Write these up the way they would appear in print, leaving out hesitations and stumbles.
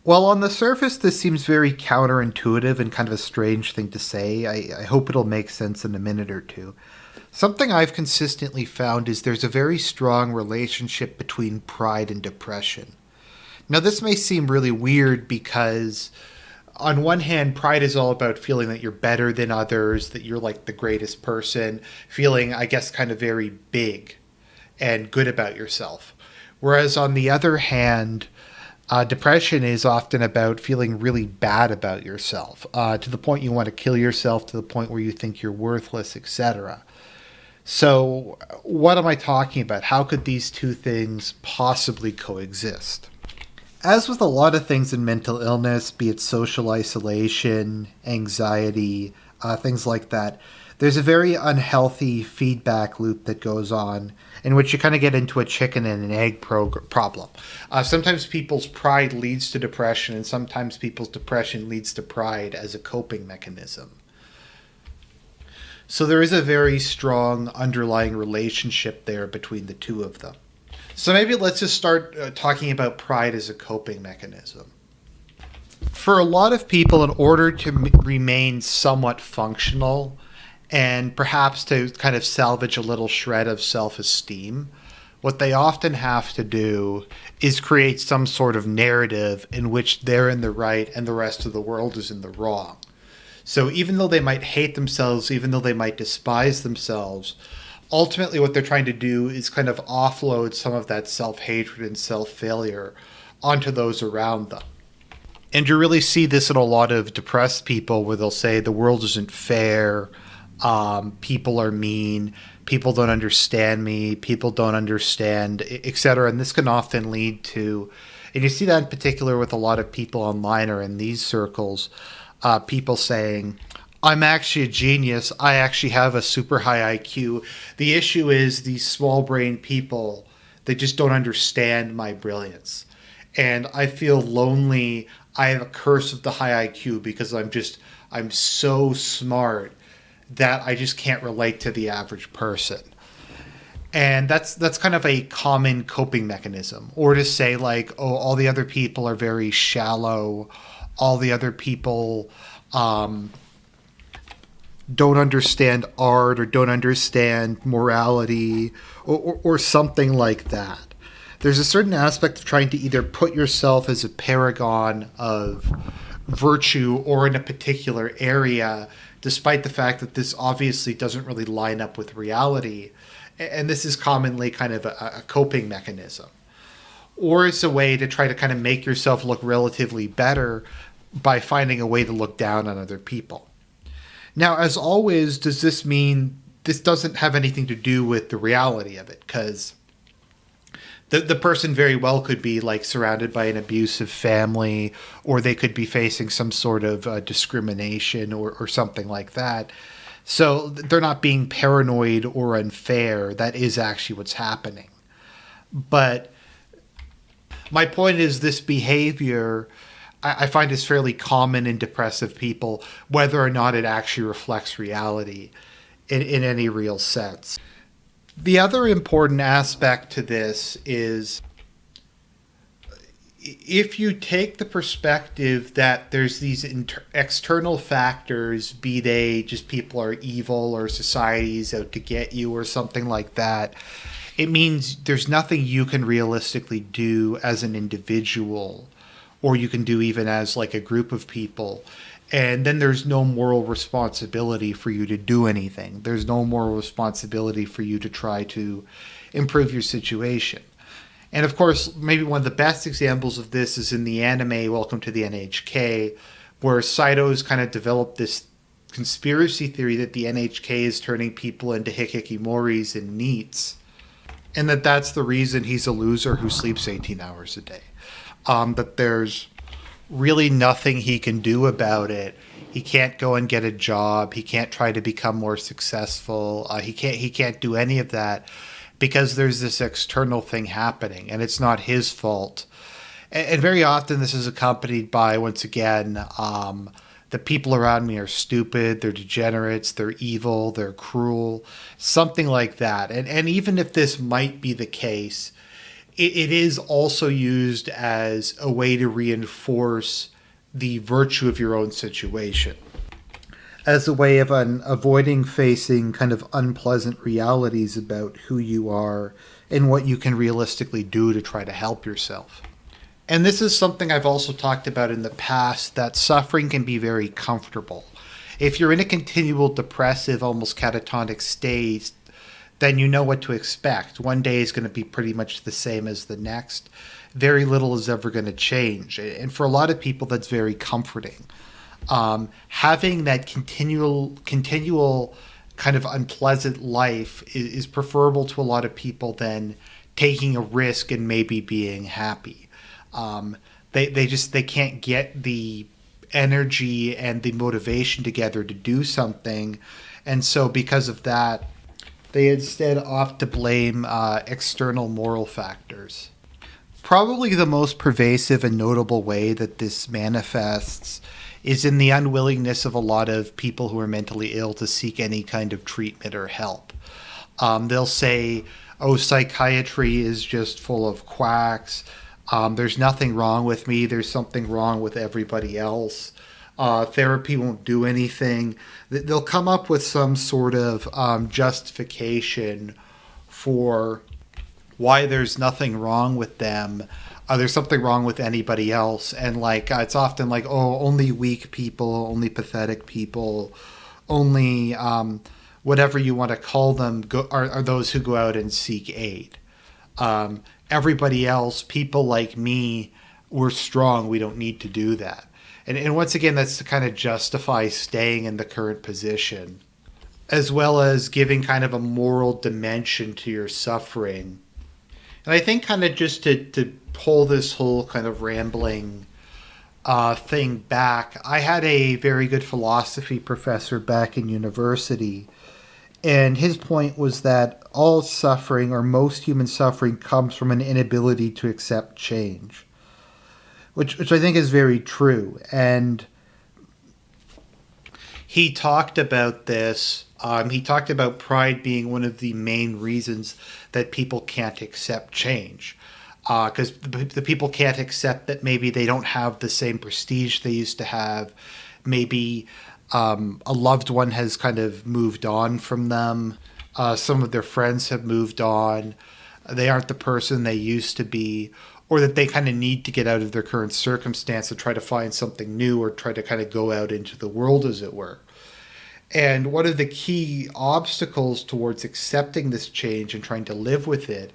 Well, on the surface, this seems very counterintuitive and kind of a strange thing to say. I hope it'll make sense in a minute or two. Something I've consistently found is there's a very strong relationship between pride and depression. Now, this may seem really weird because, on one hand, pride is all about feeling that you're better than others, that you're like the greatest person, feeling, I guess, kind of very big and good about yourself. Whereas on the other hand, depression is often about feeling really bad about yourself, to the point you want to kill yourself, to the point where you think you're worthless, etc. So, what am I talking about? How could these two things possibly coexist? As with a lot of things in mental illness, be it social isolation, anxiety, things like that, there's a very unhealthy feedback loop that goes on in which you kind of get into a chicken and an egg problem. Sometimes people's pride leads to depression, and sometimes people's depression leads to pride as a coping mechanism. So there is a very strong underlying relationship there between the two of them. So maybe let's just start talking about pride as a coping mechanism. For a lot of people, in order to remain somewhat functional and perhaps to kind of salvage a little shred of self-esteem, what they often have to do is create some sort of narrative in which they're in the right and the rest of the world is in the wrong. So even though they might hate themselves, even though they might despise themselves, ultimately what they're trying to do is kind of offload some of that self-hatred and self-failure onto those around them. And you really see this in a lot of depressed people where they'll say the world isn't fair, people are mean, people don't understand me, people don't understand, etc. And this can often lead to, and you see that in particular with a lot of people online or in these circles, people saying, I'm actually a genius. I actually have a super high IQ. The issue is these small brain people, they just don't understand my brilliance. And I feel lonely. I have a curse of the high IQ because I'm so smart that I just can't relate to the average person. And that's kind of a common coping mechanism. Or to say like, oh, all the other people are very shallow. All the other people don't understand art or don't understand morality or something like that. There's a certain aspect of trying to either put yourself as a paragon of virtue or in a particular area, despite the fact that this obviously doesn't really line up with reality. And this is commonly kind of a coping mechanism. Or it's a way to try to kind of make yourself look relatively better by finding a way to look down on other people. Now, as always, does this mean this doesn't have anything to do with the reality of it? Because the person very well could be like surrounded by an abusive family, or they could be facing some sort of discrimination or something like that. So they're not being paranoid or unfair. That is actually what's happening. But my point is this behavior I find is fairly common in depressive people, whether or not it actually reflects reality in any real sense. The other important aspect to this is if you take the perspective that there's these external factors, be they just people are evil or society's out to get you or something like that, it means there's nothing you can realistically do as an individual, or you can do even as like a group of people. And then there's no moral responsibility for you to do anything. There's no moral responsibility for you to try to improve your situation. And of course, maybe one of the best examples of this is in the anime Welcome to the NHK, where Saito's kind of developed this conspiracy theory that the NHK is turning people into hikikomoris and neets, and that's the reason he's a loser who sleeps 18 hours a day. That there's really nothing he can do about it. He can't go and get a job. He can't try to become more successful. He can't do any of that because there's this external thing happening, and it's not his fault. And very often this is accompanied by, once again, the people around me are stupid, they're degenerates, they're evil, they're cruel, something like that. And even if this might be the case, it is also used as a way to reinforce the virtue of your own situation, as a way of avoiding facing kind of unpleasant realities about who you are and what you can realistically do to try to help yourself. And this is something I've also talked about in the past, that suffering can be very comfortable. If you're in a continual depressive, almost catatonic state, then you know what to expect. One day is going to be pretty much the same as the next. Very little is ever going to change. And for a lot of people, that's very comforting. Having that continual kind of unpleasant life is preferable to a lot of people than taking a risk and maybe being happy. They can't get the energy and the motivation together to do something, and so because of that, they instead opt to blame external moral factors. Probably the most pervasive and notable way that this manifests is in the unwillingness of a lot of people who are mentally ill to seek any kind of treatment or help. They'll say, oh, psychiatry is just full of quacks. There's nothing wrong with me. There's something wrong with everybody else. Therapy won't do anything. They'll come up with some sort of justification for why there's nothing wrong with them. There's something wrong with anybody else. And it's often like, oh, only weak people, only pathetic people, only whatever you want to call them are those who go out and seek aid. Everybody else, people like me, we're strong. We don't need to do that. And once again, that's to kind of justify staying in the current position, as well as giving kind of a moral dimension to your suffering. And I think kind of just to pull this whole kind of rambling thing back, I had a very good philosophy professor back in university, and his point was that all suffering, or most human suffering, comes from an inability to accept change, which I think is very true. And he talked about this. He talked about pride being one of the main reasons that people can't accept change. Because the people can't accept that maybe they don't have the same prestige they used to have. Maybe a loved one has kind of moved on from them. Some of their friends have moved on. They aren't the person they used to be. Or that they kind of need to get out of their current circumstance and try to find something new, or try to kind of go out into the world, as it were. And one of the key obstacles towards accepting this change and trying to live with it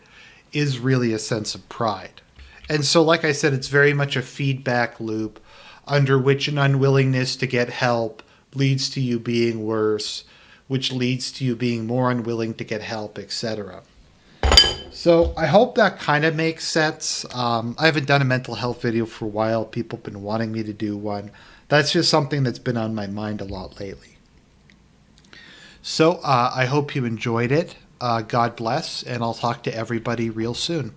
is really a sense of pride. And so, like I said, it's very much a feedback loop under which an unwillingness to get help leads to you being worse, which leads to you being more unwilling to get help, etc. So I hope that kind of makes sense. I haven't done a mental health video for a while. People have been wanting me to do one. That's just something that's been on my mind a lot lately. So I hope you enjoyed it. God bless, and I'll talk to everybody real soon.